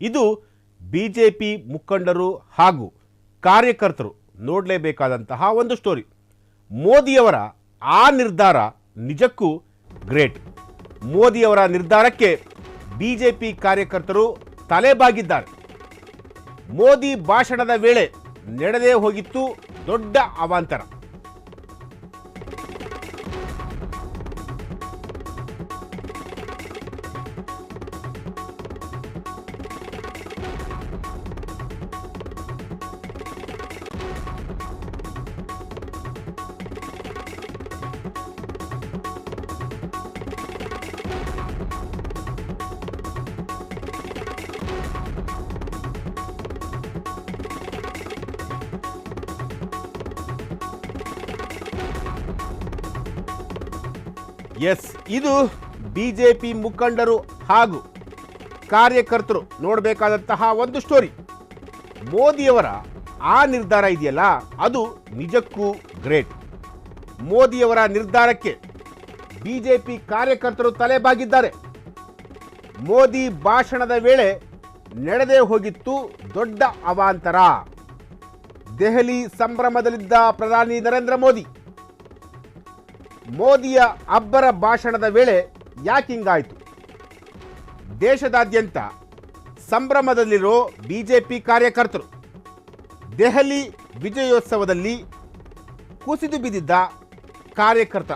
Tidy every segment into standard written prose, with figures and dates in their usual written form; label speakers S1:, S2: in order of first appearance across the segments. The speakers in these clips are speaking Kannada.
S1: ಇದು ಬಿಜೆಪಿ ಮುಖಂಡರು ಹಾಗೂ ಕಾರ್ಯಕರ್ತರು ನೋಡಲೇಬೇಕಾದಂತಹ ಒಂದು ಸ್ಟೋರಿ. ಮೋದಿಯವರ ಆ ನಿರ್ಧಾರ ನಿಜಕ್ಕೂ ಗ್ರೇಟ್. ಮೋದಿಯವರ ನಿರ್ಧಾರಕ್ಕೆ ಬಿಜೆಪಿ ಕಾರ್ಯಕರ್ತರು ತಲೆಬಾಗಿದ್ದಾರೆ. ಮೋದಿ ಭಾಷಣದ ವೇಳೆ ನಡೆದೇ ಹೋಗಿತ್ತು ದೊಡ್ಡ ಅವಾಂತರ. ಎಸ್, ಇದು ಬಿಜೆಪಿ ಮುಖಂಡರು ಹಾಗೂ ಕಾರ್ಯಕರ್ತರು ನೋಡಬೇಕಾದಂತಹ ಒಂದು ಸ್ಟೋರಿ. ಮೋದಿಯವರ ಆ ನಿರ್ಧಾರ ಇದೆಯಲ್ಲ, ಅದು ನಿಜಕ್ಕೂ ಗ್ರೇಟ್. ಮೋದಿಯವರ ನಿರ್ಧಾರಕ್ಕೆ ಬಿಜೆಪಿ ಕಾರ್ಯಕರ್ತರು ತಲೆಬಾಗಿದ್ದಾರೆ. ಮೋದಿ ಭಾಷಣದ ವೇಳೆ ನಡೆದೇ ಹೋಗಿತ್ತು ದೊಡ್ಡ ಅವಾಂತರ. ದೆಹಲಿ ಸಂಭ್ರಮದಲ್ಲಿದ್ದ ಪ್ರಧಾನಿ ನರೇಂದ್ರ ಮೋದಿ. ಮೋದಿಯ ಅಬ್ಬರ ಭಾಷಣದ ವೇಳೆ ಯಾಕಿಂಗಾಯಿತು? ದೇಶದಾದ್ಯಂತ ಸಂಭ್ರಮದಲ್ಲಿರೋ ಬಿಜೆಪಿ ಕಾರ್ಯಕರ್ತರು ದೆಹಲಿ ವಿಜಯೋತ್ಸವದಲ್ಲಿ ಕುಸಿದು ಬಿದ್ದಿದ್ದ ಕಾರ್ಯಕರ್ತ.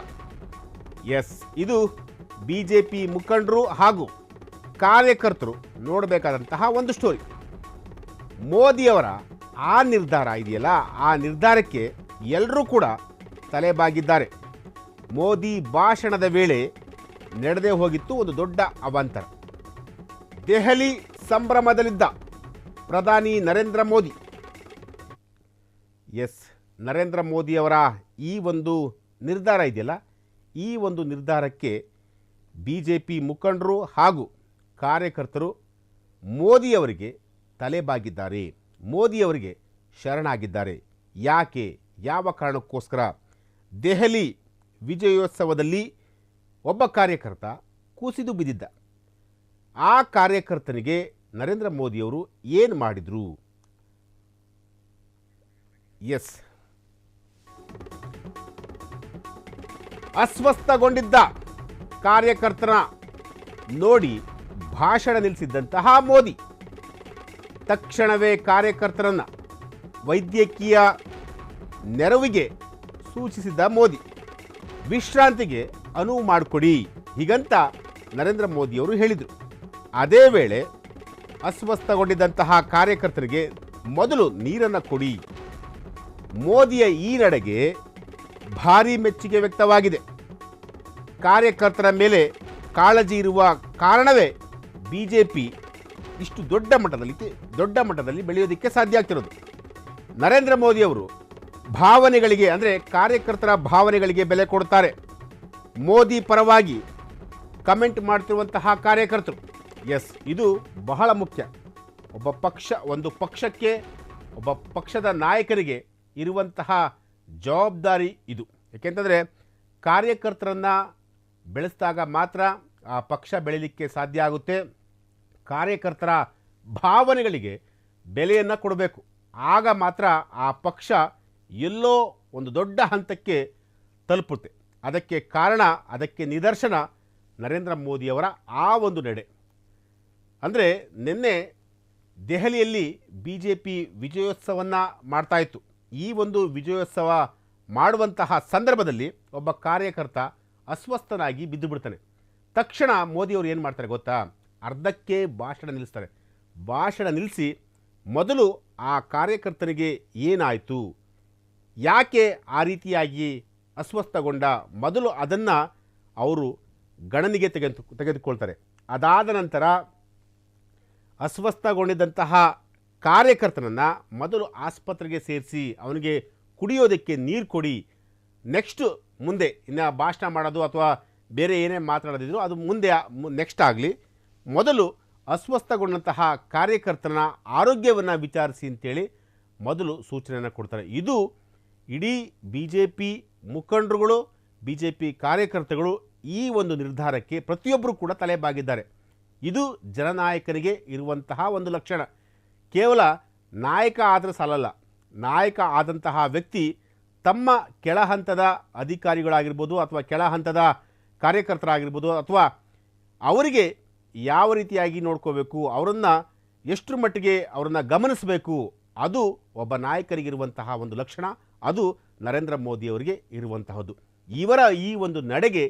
S1: ಎಸ್, ಇದು ಬಿಜೆಪಿ ಮುಖಂಡರು ಹಾಗೂ ಕಾರ್ಯಕರ್ತರು ನೋಡಬೇಕಾದಂತಹ ಒಂದು ಸ್ಟೋರಿ. ಮೋದಿಯವರ ಆ ನಿರ್ಧಾರ ಇದೆಯಲ್ಲ, ಆ ನಿರ್ಧಾರಕ್ಕೆ ಎಲ್ಲರೂ ಕೂಡ ತಲೆಬಾಗಿದ್ದಾರೆ. ಮೋದಿ ಭಾಷಣದ ವೇಳೆ ನಡೆದೇ ಹೋಗಿತ್ತು ಒಂದು ದೊಡ್ಡ ಅವಾಂತರ. ದೆಹಲಿ ಸಂಭ್ರಮದಲ್ಲಿದ್ದ ಪ್ರಧಾನಿ ನರೇಂದ್ರ ಮೋದಿ. ಎಸ್, ನರೇಂದ್ರ ಮೋದಿಯವರ ಈ ಒಂದು ನಿರ್ಧಾರ ಇದೆಯಲ್ಲ, ಈ ಒಂದು ನಿರ್ಧಾರಕ್ಕೆ ಬಿಜೆಪಿ ಮುಖಂಡರು ಹಾಗೂ ಕಾರ್ಯಕರ್ತರು ಮೋದಿಯವರಿಗೆ ತಲೆಬಾಗಿದ್ದಾರೆ. ಮೋದಿಯವರಿಗೆ ಶರಣಾಗಿದ್ದಾರೆ. ಯಾಕೆ, ಯಾವ ಕಾರಣಕ್ಕೋಸ್ಕರ? ದೆಹಲಿ ವಿಜಯೋತ್ಸವದಲ್ಲಿ ಒಬ್ಬ ಕಾರ್ಯಕರ್ತ ಕುಸಿದು ಬಿದ್ದಿದ್ದ. ಆ ಕಾರ್ಯಕರ್ತನಿಗೆ ನರೇಂದ್ರ ಮೋದಿಯವರು ಏನು ಮಾಡಿದರು? ಎಸ್, ಅಸ್ವಸ್ಥಗೊಂಡಿದ್ದ ಕಾರ್ಯಕರ್ತನ ನೋಡಿ ಭಾಷಣ ನಿಲ್ಲಿಸಿದ್ದಂತಹ ಮೋದಿ ತಕ್ಷಣವೇ ಕಾರ್ಯಕರ್ತರನ್ನು ವೈದ್ಯಕೀಯ ನೆರವಿಗೆ ಸೂಚಿಸಿದ ಮೋದಿ. ವಿಶ್ರಾಂತಿಗೆ ಅನುವು ಮಾಡಿಕೊಡಿ, ಹೀಗಂತ ನರೇಂದ್ರ ಮೋದಿಯವರು ಹೇಳಿದರು. ಅದೇ ವೇಳೆ ಅಸ್ವಸ್ಥಗೊಂಡಿದ್ದಂತಹ ಕಾರ್ಯಕರ್ತರಿಗೆ ಮೊದಲು ನೀರನ್ನು ಕೊಡಿ. ಮೋದಿಯ ಈ ನಡೆಗೆ ಭಾರೀ ಮೆಚ್ಚುಗೆ ವ್ಯಕ್ತವಾಗಿದೆ. ಕಾರ್ಯಕರ್ತರ ಮೇಲೆ ಕಾಳಜಿ ಇರುವ ಕಾರಣವೇ ಬಿಜೆಪಿ ಇಷ್ಟು ದೊಡ್ಡ ಮಟ್ಟದಲ್ಲಿ ಬೆಳೆಯೋದಕ್ಕೆ ಸಾಧ್ಯ ಆಗ್ತಿರೋದು. ನರೇಂದ್ರ ಮೋದಿಯವರು ಭಾವನೆಗಳಿಗೆ, ಅಂದರೆ ಕಾರ್ಯಕರ್ತರ ಭಾವನೆಗಳಿಗೆ ಬೆಲೆ ಕೊಡ್ತಾರೆ. ಮೋದಿ ಪರವಾಗಿ ಕಮೆಂಟ್ ಮಾಡ್ತಿರುವಂತಹ ಕಾರ್ಯಕರ್ತರು. ಎಸ್, ಇದು ಬಹಳ ಮುಖ್ಯ. ಒಂದು ಪಕ್ಷಕ್ಕೆ, ಒಬ್ಬ ಪಕ್ಷದ ನಾಯಕರಿಗೆ ಇರುವಂತಹ ಜವಾಬ್ದಾರಿ ಇದು. ಏಕೆಂತಂದರೆ ಕಾರ್ಯಕರ್ತರನ್ನು ಬೆಳೆಸಿದಾಗ ಮಾತ್ರ ಆ ಪಕ್ಷ ಬೆಳೀಲಿಕ್ಕೆ ಸಾಧ್ಯ ಆಗುತ್ತೆ. ಕಾರ್ಯಕರ್ತರ ಭಾವನೆಗಳಿಗೆ ಬೆಲೆಯನ್ನು ಕೊಡಬೇಕು. ಆಗ ಮಾತ್ರ ಆ ಪಕ್ಷ ಎಲ್ಲೋ ಒಂದು ದೊಡ್ಡ ಹಂತಕ್ಕೆ ತಲುಪುತ್ತೆ. ಅದಕ್ಕೆ ಕಾರಣ, ಅದಕ್ಕೆ ನಿದರ್ಶನ ನರೇಂದ್ರ ಮೋದಿಯವರ ಆ ಒಂದು ನಡೆ. ಅಂದರೆ ನಿನ್ನೆ ದೆಹಲಿಯಲ್ಲಿ ಬಿಜೆಪಿ ವಿಜಯೋತ್ಸವವನ್ನು ಮಾಡ್ತಾಯಿತ್ತು. ಈ ಒಂದು ವಿಜಯೋತ್ಸವ ಮಾಡುವಂತಹ ಸಂದರ್ಭದಲ್ಲಿ ಒಬ್ಬ ಕಾರ್ಯಕರ್ತ ಅಸ್ವಸ್ಥನಾಗಿ ಬಿದ್ದು ಬಿಡ್ತಾನೆ. ತಕ್ಷಣ ಮೋದಿಯವರು ಏನು ಮಾಡ್ತಾರೆ ಗೊತ್ತಾ? ಅರ್ಧಕ್ಕೆ ಭಾಷಣ ನಿಲ್ಲಿಸ್ತಾರೆ. ಭಾಷಣ ನಿಲ್ಲಿಸಿ ಮೊದಲು ಆ ಕಾರ್ಯಕರ್ತನಿಗೆ ಏನಾಯಿತು, ಯಾಕೆ ಆ ರೀತಿಯಾಗಿ ಅಸ್ವಸ್ಥಗೊಂಡ, ಮೊದಲು ಅದನ್ನು ಅವರು ಗಣನೆಗೆ ತೆಗೆದುಕೊಳ್ತಾರೆ. ಅದಾದ ನಂತರ ಅಸ್ವಸ್ಥಗೊಂಡಿದ್ದಂತಹ ಕಾರ್ಯಕರ್ತನನ್ನು ಮೊದಲು ಆಸ್ಪತ್ರೆಗೆ ಸೇರಿಸಿ ಅವನಿಗೆ ಕುಡಿಯೋದಕ್ಕೆ ನೀರು ಕೊಡಿ. ಮುಂದೆ ಇನ್ನು ಭಾಷಣ ಮಾಡೋದು ಅಥವಾ ಬೇರೆ ಏನೇ ಮಾತನಾಡೋದಿದ್ರು ಅದು ಮುಂದೆ ನೆಕ್ಸ್ಟ್ ಆಗಲಿ. ಮೊದಲು ಅಸ್ವಸ್ಥಗೊಂಡಂತಹ ಕಾರ್ಯಕರ್ತನ ಆರೋಗ್ಯವನ್ನು ವಿಚಾರಿಸಿ ಅಂತೇಳಿ ಮೊದಲು ಸೂಚನೆಯನ್ನು ಕೊಡ್ತಾರೆ. ಇದು ಇಡೀ ಬಿ ಜೆ ಪಿ ಮುಖಂಡರುಗಳು, ಬಿ ಜೆ ಪಿ ಕಾರ್ಯಕರ್ತಗಳು ಈ ಒಂದು ನಿರ್ಧಾರಕ್ಕೆ ಪ್ರತಿಯೊಬ್ಬರು ಕೂಡ ತಲೆಬಾಗಿದ್ದಾರೆ. ಇದು ಜನನಾಯಕನಿಗೆ ಇರುವಂತಹ ಒಂದು ಲಕ್ಷಣ. ಕೇವಲ ನಾಯಕ ಆದರೆ ಸಾಲಲ್ಲ, ನಾಯಕ ಆದಂತಹ ವ್ಯಕ್ತಿ ತಮ್ಮ ಕೆಳ ಹಂತದ ಅಧಿಕಾರಿಗಳಾಗಿರ್ಬೋದು ಅಥವಾ ಕೆಳ ಹಂತದ ಕಾರ್ಯಕರ್ತರಾಗಿರ್ಬೋದು ಅಥವಾ ಅವರಿಗೆ ಯಾವ ರೀತಿಯಾಗಿ ನೋಡ್ಕೋಬೇಕು, ಅವರನ್ನು ಎಷ್ಟರ ಮಟ್ಟಿಗೆ ಅವರನ್ನು ಗಮನಿಸಬೇಕು, ಅದು ಒಬ್ಬ ನಾಯಕರಿಗಿರುವಂತಹ ಒಂದು ಲಕ್ಷಣ. ಅದು ನರೇಂದ್ರ ಮೋದಿಯವರಿಗೆ ಇರುವಂತಹದ್ದು. ಇವರ ಈ ಒಂದು ನಡೆಗೆ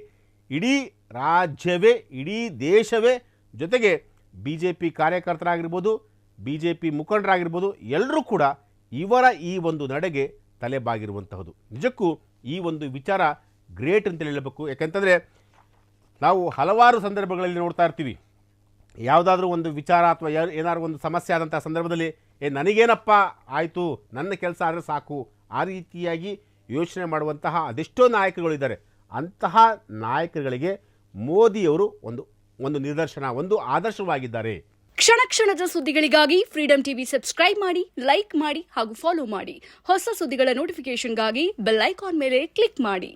S1: ಇಡೀ ರಾಜ್ಯವೇ, ಇಡೀ ದೇಶವೇ, ಜೊತೆಗೆ BJP ಕಾರ್ಯಕರ್ತರಾಗಿರ್ಬೋದು, BJP ಮುಖಂಡರಾಗಿರ್ಬೋದು, ಎಲ್ಲರೂ ಕೂಡ ಇವರ ಈ ಒಂದು ನಡೆಗೆ ತಲೆಬಾಗಿರುವಂತಹದ್ದು. ನಿಜಕ್ಕೂ ಈ ಒಂದು ವಿಚಾರ ಗ್ರೇಟ್ ಅಂತ ಹೇಳಬೇಕು. ಯಾಕೆಂತಂದರೆ ನಾವು ಹಲವಾರು ಸಂದರ್ಭಗಳಲ್ಲಿ ನೋಡ್ತಾ ಇರ್ತೀವಿ, ಯಾವುದಾದ್ರೂ ಒಂದು ವಿಚಾರ ಅಥವಾ ಏನಾದ್ರು ಒಂದು ಸಮಸ್ಯೆ ಆದಂಥ ಸಂದರ್ಭದಲ್ಲಿ ನನಗೇನಪ್ಪ ಆಯಿತು, ನನ್ನ ಕೆಲಸ ಆದರೆ ಸಾಕು, ಆ ರೀತಿಯಾಗಿ ಯೋಚನೆ ಮಾಡುವಂತಹ ಅದೆಷ್ಟೋ ನಾಯಕರುಗಳಿದ್ದಾರೆ. ಅಂತಹ ನಾಯಕರುಗಳಿಗೆ ಮೋದಿಯವರು ಒಂದು ನಿದರ್ಶನ, ಒಂದು ಆದರ್ಶವಾಗಿದ್ದಾರೆ.
S2: ಕ್ಷಣ ಕ್ಷಣದ ಸುದ್ದಿಗಳಿಗಾಗಿ ಫ್ರೀಡಂ ಟಿವಿ ಸಬ್ಸ್ಕ್ರೈಬ್ ಮಾಡಿ, ಲೈಕ್ ಮಾಡಿ ಹಾಗೂ ಫಾಲೋ ಮಾಡಿ. ಹೊಸ ಸುದ್ದಿಗಳ ನೋಟಿಫಿಕೇಶನ್ಗಾಗಿ ಬೆಲ್ ಐಕಾನ್ ಮೇಲೆ ಕ್ಲಿಕ್ ಮಾಡಿ.